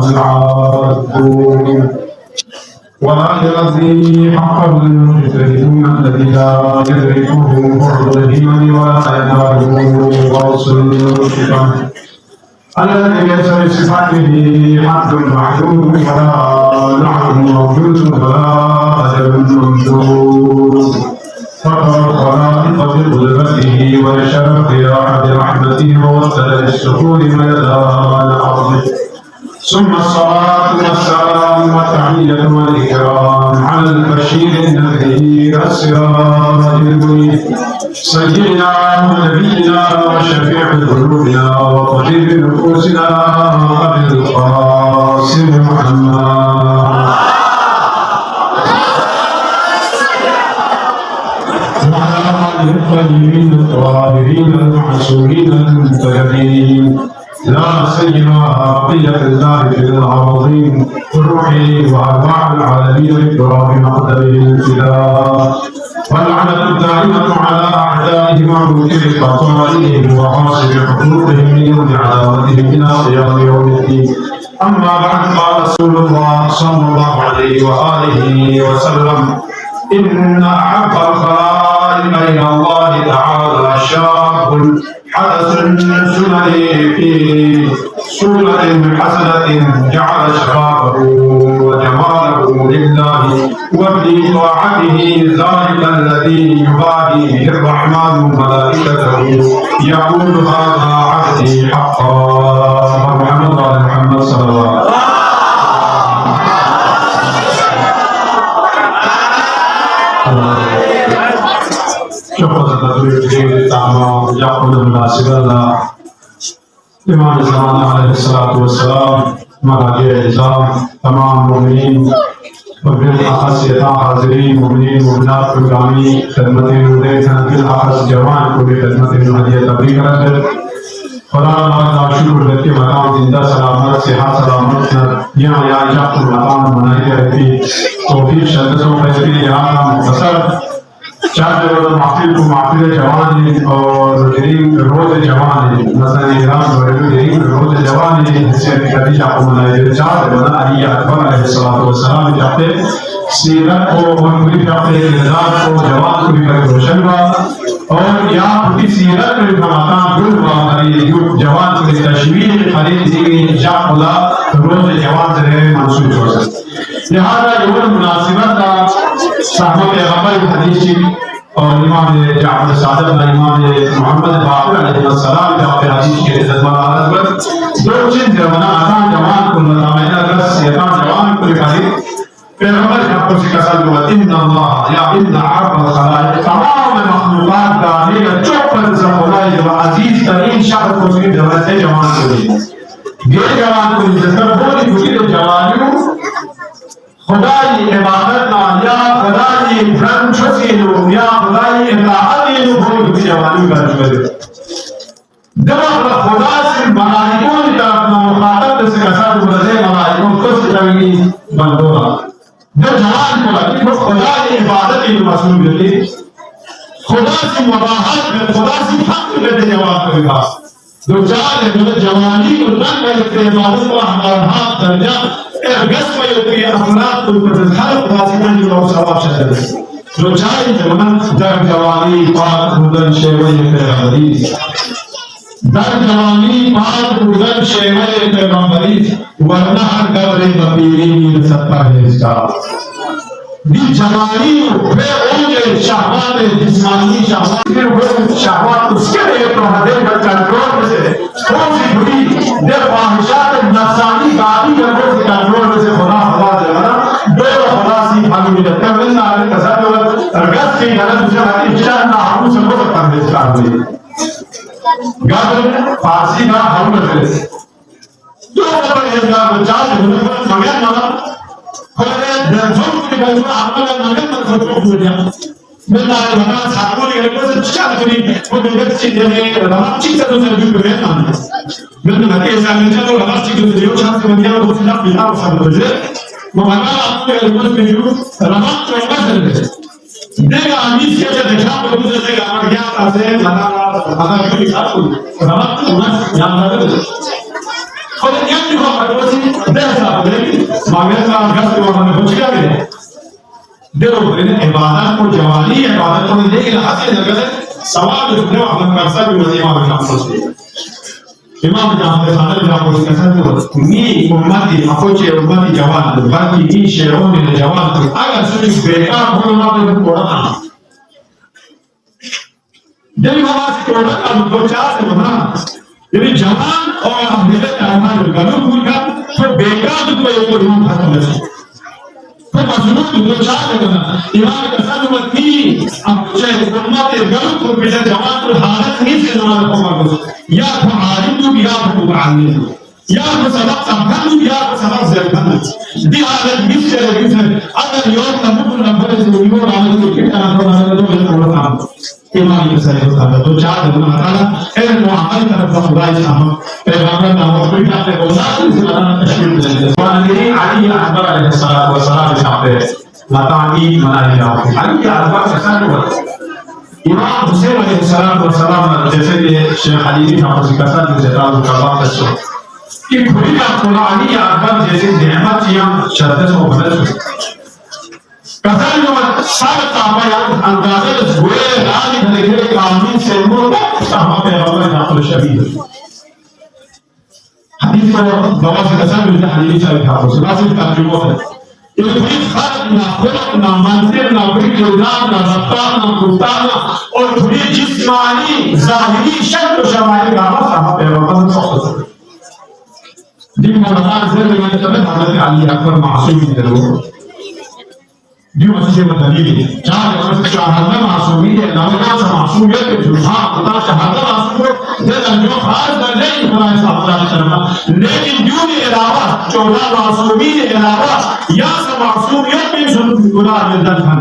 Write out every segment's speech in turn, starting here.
العادون ولا يرضي حقه المجتهدون الذي لا يدركه فرض الهمم ولا يناله غوص الشيطان الذي ليس لصفاته حد معلوم ولا نعم موجود ولا أجل ممدود فقر الخلائق بقدرته ونشر الرياح برحمته ووسل للسكون ميدان أرضه ثم الصلاة والسلام والتحية والإكرام على البشير النذير السراج المنير سيدنا ونبينا وشفيع ذنوبنا وطبيب نفوسنا أبي القاسم محمد وعلى آله الطيبين الطاهرين المعصومين المنتجبين لا سيما بقية الله في العظيم الروحي وأرواح العالمين الكرام مقدره الفداء واللعنة الدائمة على أعدائهم ومنكر خطائهم وعاصر حقوقهم من يوم عداوتهم إلى قيام يوم الدين. أما بعد قال رسول الله صلى الله عليه وآله وسلم إن أحب الخلائق إلى الله تعالى شاب حدث سنن في سورة حسنة جعل شبابه وجماله لله وفي طاعته ذلك الذي يباهي به الرحمن ملائكته يقول هذا عبدي حقا. محمد وعلى محمد صلى الله عليه وسلم. شكرا تدريب تعمى يقول المناسب الله إمام الزمان عليه الصلاة والسلام مراجع الإسلام تمام المؤمنين وبالأخص حاضرين مؤمنين مؤمنات programmi خدمت نور تنزل أخص جوان كل خدمت هدية تبریک رکھتے خدا اللہ کا شکر ہے کہ مقام زندہ سلامت صحت سلامت یہاں یا جب مقام بنائی رہتی توفیق شدتوں پر یہاں مختصر چار جگہ محفل کو محفل جوان ہے اور روز جوان ہے مثلا ایران روز جوان ہے جسے کبھی آپ کو منائے چار بنا علی اکبر علیہ الصلوۃ والسلام جاتے سیرت کو اور پوری اپنے کردار کو جوان کو بھی کر روشن ہوا اور یہاں پوری سیرت میں مقام گل ہوا علی جوان کو تشویق خالد دی جا خدا روز جوان سے منسوب ہو سکتا لہذا یہ مناسبت کا صحابہ پیغمبر حدیث اور امام جعفر صادق امام محمد باقر علیہ السلام جعفر حدیث کے عزت والا حضرت دو چیز جوانا آسان جوان کو مطامئنہ رس یقان جوان کو لکھائی پیغمبر جعفر سے قسم ہوا ان اللہ یا ان عرب الخلائق تمام مخلوقات کا میرا چوپر زخلائی و عزیز ترین شخص کو سکر دولت ہے جوان کو لی یہ جوان کو لی جس پر بولی بکر جوانیوں خدای عبادت یا خدای فرانچوسینو یا خدای اطاعتینو بہت جوانی کا جوڑے جب خدا سے ملائکوں کا مخاطب سے کسر بردے ملائکوں کو سکرگی بندونا جب جوان کو لگی وہ خدای عبادت کی مسئول ملی خدا سے مباحث میں خدا سے حق میں جوان کو لگا دو چار جوانی کو نہ کرتے عبادت کو ہمارا درجہ قسم يلقي أفراد الخلق واسطان يلقوا سواب شهر جو چاہے جوان در جوانی پاک بودن شیوه پیغمبری در جوانی پاک بودن شیوه پیغمبری ورنہ ہر قبر بپیری ستا ہے اس کا دی جوانی بے اوج شہوات جسمانی شہوات پھر وہ شہوات اس کے لیے تو حدے کا کنٹرول سے کون سی بری در فاحشات نفسانی گاڑی کا کون سی کنٹرول سے خدا خدا جانا دو خدا سی حالی میں جاتا ہے اللہ علیہ قصد ارگت کی غلط سے حدیث چاہ نہ ہم سے بہت تنبیز کر ہوئی گاڑی فارسی کا ہم میں سے دو خبر ہے گاڑی چاہ مگر مگر خدا درزوں کی بہت عمل مگر مگر خود کو دیا میں نے بتا ساتھوں نے ایک چیز کری وہ دیکھ چیز ہے رات چیز تو سے جو کرے نا میں نے کہا ایسا نہیں چلو رات چیز تو جو چانس میں کیا وہ سب بنا سب بجے وہ مگر آپ کو ایک میں جو رات کو ایسا دیکھا امی سے دیکھا تو مجھے دیکھا ہمارا کیا تھا سے منا کی رات کو رات کو یاد رکھو और ये भी हम अडोसी देसा बोले मांगे का गस्त को हमने पूछ लिया है देखो बोले इबादत को जवानी इबादत को लेकिन हासिल जगह सवाल जो हम कर सकते हैं इमाम का सोचते इमाम जहाँ पे खाना भी आपको कैसा तो नी उम्मती अपोचे उम्मती जवान बाकी नी शेरों ने जवान अगर सुनिए बेकार बोलना तो कोड़ा जब हमारा कोड़ा का दो चार से बना यदि जवान और अहले तामान गलत होगा तो बेकार तो ये को रूप खत्म है तो मजबूत दो चार से बना इमाम का साथ में नी अपोचे उम्मती गलत हो गया जवान तो हालत नहीं से नमाज पढ़ो या तो आलिम तो या तो मुताल्लिम या तो सबक समझो या तो सबक ज़िक्र दी हालत मिस चले गई अगर योग तमुल नंबर से योग आने को कितना तो बोला काम इमाम ये सही होता है तो चार दिन बताना है मुआमल तरफ खुदा इस्लाम पैगंबर नाम कोई आपने बोला इस तरह तशरीफ देंगे वाली अली अकबर अलैहिस्सलाम व सलाम साहब मतानी मनाई जाओ अली अकबर कैसा हुआ इमाम हुसैन अलैहिस्सलाम जैसे कि शेख अली साहब जी का साथ जिक्र करवा दसो कि खुद का कुरानी अकबर जैसे नेमत या शरत से बदल कथन जो सब ताबया अंदाज़े हुए राज धरे कानून से मुर्दा साहब पैगंबर नाम शबीह हदीस को दवा से कथन मिलता हदीस से था उस राज का तर्जुमा है ये कोई खास ना खुलक ना मंजिल ना किरदार ना रफ्तार ना गुफ्तार और पूरी जिस्मानी ज़ाहिरी शक्ल शमाइल का साहब पैगंबर सल्लल्लाहु दिन मौलाना से मैंने कहा हज़रत अली अकबर मासूम थे जो अच्छे दलील चार वर्ष शहादत मासूमी है नवजात मासूमियत के जुझान खुदा शहादत मासूम ये जो खास दर्जे खुदा साहब शर्मा लेकिन जो के अलावा 14 मासूमी के अलावा या मासूमियत में जो खुदा मिलता था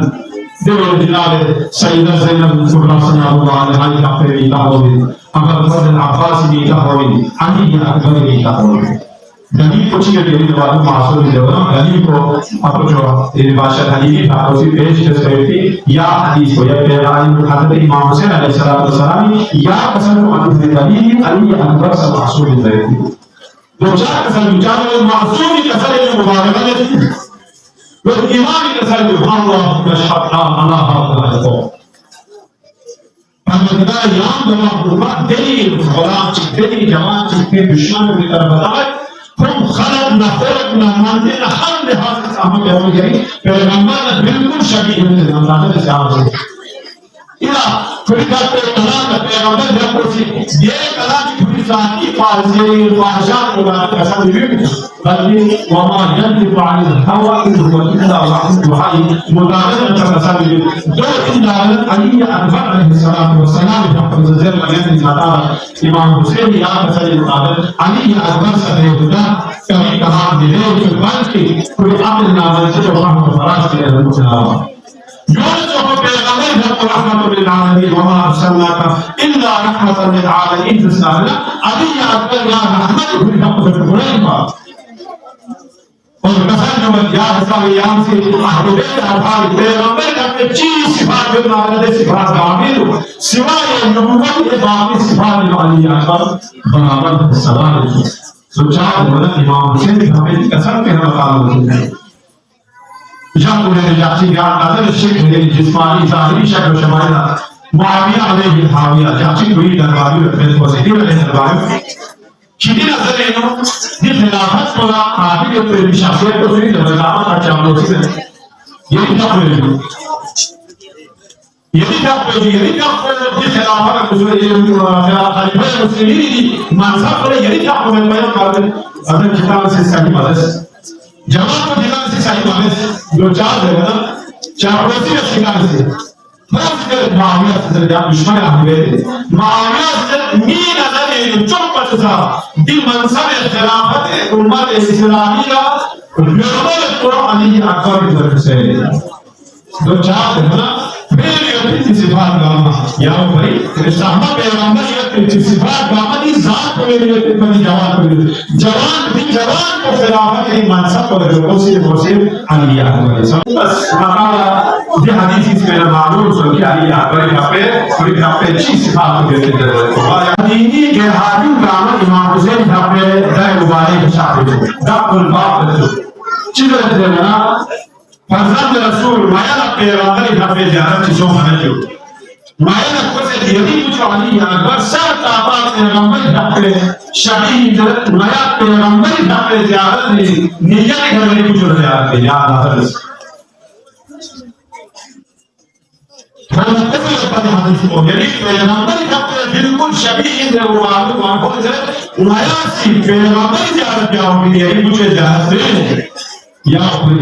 देव जिलाल सैयदा ज़ैनब सल्लल्लाहु अलैहि का पहली तावील अगर फजल अब्बास की तावील अली अकबर की तावील दलील कुछ के लिए वालों मासूम देवना दलील को आपको जो ये बादशाह दलील था उसी पेश कर रहे थे या हदीस को या पैगाम हजरत इमाम हुसैन अलैहिस्सलाम या कसम को दलील अली अकबर से मासूम थे दो चार कसम विचार मासूम की कसम मुबारक है वो इमाम की कसम अल्लाह मशहद अल्लाह को हमदा याम दवा हुआ दलील गुलाम दलील जमात के दुश्मन की तरफ बताए हम खलक ना खुलक ना मंजिल हर लिहाज से हम हो गई पैगंबर बिल्कुल शबीह है अंदाज़े से आप इला फिर का पैगंबर जब कुछ ये कला की पूरी जाती फाज़िल फाहशात मुबारक ऐसा नहीं बल्कि वमा यंतिक़ु अनिल हवा इन हुवा इल्ला वही मुताबिक तसल्ली जो इंदाल अली अकबर अलैहिस्सलाम व सलाम जब ज़ेर बयान माता इमाम हुसैन या तसल्ली मुताबिक अली अकबर से खुदा कभी कहा मिले तो बल्कि कोई अमल नाम से जो हम फराज के अल्लाह जो पैगंबर है रहमतुल लिल आलमीन व मा अरसलनाका इल्ला रहमतन लिल आलमीन फसला अली अकबर या रहमत हुई हम खुदा और कसम जो या हसायाम से अहले आभार पैगंबर का अपने चीज सिफात जो नाले सिफात कामिल सिवाय नबूवत के बाकी सिफात वाली अकबर बराबर सवाल सोचा बोला इमाम हुसैन की हमें कसम के मकाम होते हैं जब उन्हें जाती ज्ञान नजर शेख ने जिस्मानी ज़ाहिरी शक्ल शमाइल मुआविया अलैहि हाविया जाती कोई दरबारी अपने को सही वाले दरबारी कितनी नजर है नो ये खिलाफत को आगे के पूरी शख्सियत को सही दरगाह का चावल से ये क्या बोले यदि क्या कोई यदि क्या कोई खिलाफत को सही खलीफा मुस्लिमीन मजहब पर यदि क्या कोई बयान कर दे अगर किताब से सही मदद जवाब को दिला से सही मदद दो चार देगा चार वैसे शिकार से फर्स्ट माविया से जब दुश्मन हुए माविया से मीन नजर चुप सा दी मनसब खिलाफत उम्मत इस्लामी का नंबर कुरानी अकबर की तरफ से दो चार देगा फिर सिफात गामा या भाई साहब पैगंबर ये सिफात गामा की जात को मेरे बनी जवान को खिलाफत की मनसब को जो कोशिश अली अकबर बस मकाला ये हदीस इसमें मालूम सुन के आई अकबर यहाँ पे चीज सिफात के जरूरत है दीनी के हाकिम काम इमाम हुसैन यहाँ पे दाय मुबारक शादी दापुल बाप चीज है ना फरजंद रसूल माया पैगंबर यहाँ पे ज़ियारत चीजों में जो माया को से यदि कुछ वाली अकबर सर ताबा पैगंबर यहाँ पे शहीद माया पैगंबर यहाँ पे ज़ियारत नियत घर में कुछ ज़ियारत याद आता है बिल्कुल शबीह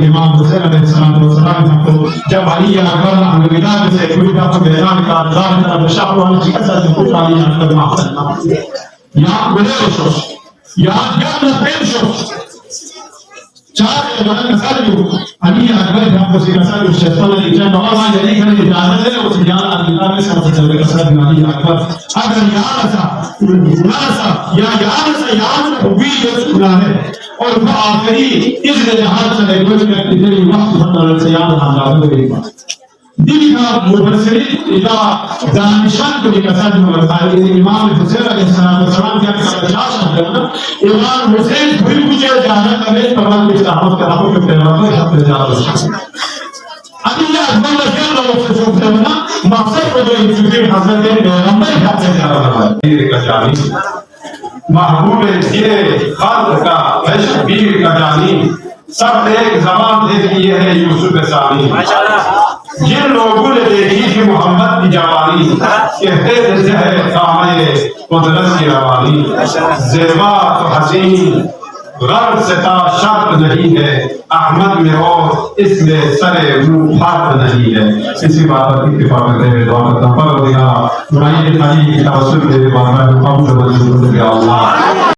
इमाम हुसैन अलैहिस्सलाम जब अली अकबर अलविदा से अलविदा का बयान का दान शाहवान जी का साथ कुछ अली अकबर माफ या बले या पेश चार बना सारियो अली अकबर जब उसी का साथ शैतान ने जब बाबा यही करे इजाजत है उस जान अल्लाह में सब चल के साथ अली अकबर अगर यार भी ये सुना है और वो आखिरी इस जहाज से कुछ करते हैं वक्त बदल से याद हम जाते दिल का मुबसरित इला दानिशान को लेकर जो इमाम हुसैन अलैहिस्सलाम क्या कहना इमाम हुसैन कोई कुछ जाना करे तमाम के साहब का आपको पैगंबर हक ले जा अभी ये अकबर ने लोगों से जो कहना मकसद को जो इनके हजरत पैगंबर हक ले जा रहा है ये का जानी महबूब ये खान का तशबीर का जानी सब एक जबान देखी है यूसुफ सानी जिन लोगों ने देखी थी मोहम्मद की जवानी कहते थे कामे कुदरत की रवानी ज़ेबा तो हसीन गर्व से शर्त नहीं है अहमद में और इसमें सरे मुंह फर्क नहीं है इसी बात पर इत्तेफाक करते हुए दुआ करता हूं पर अल्लाह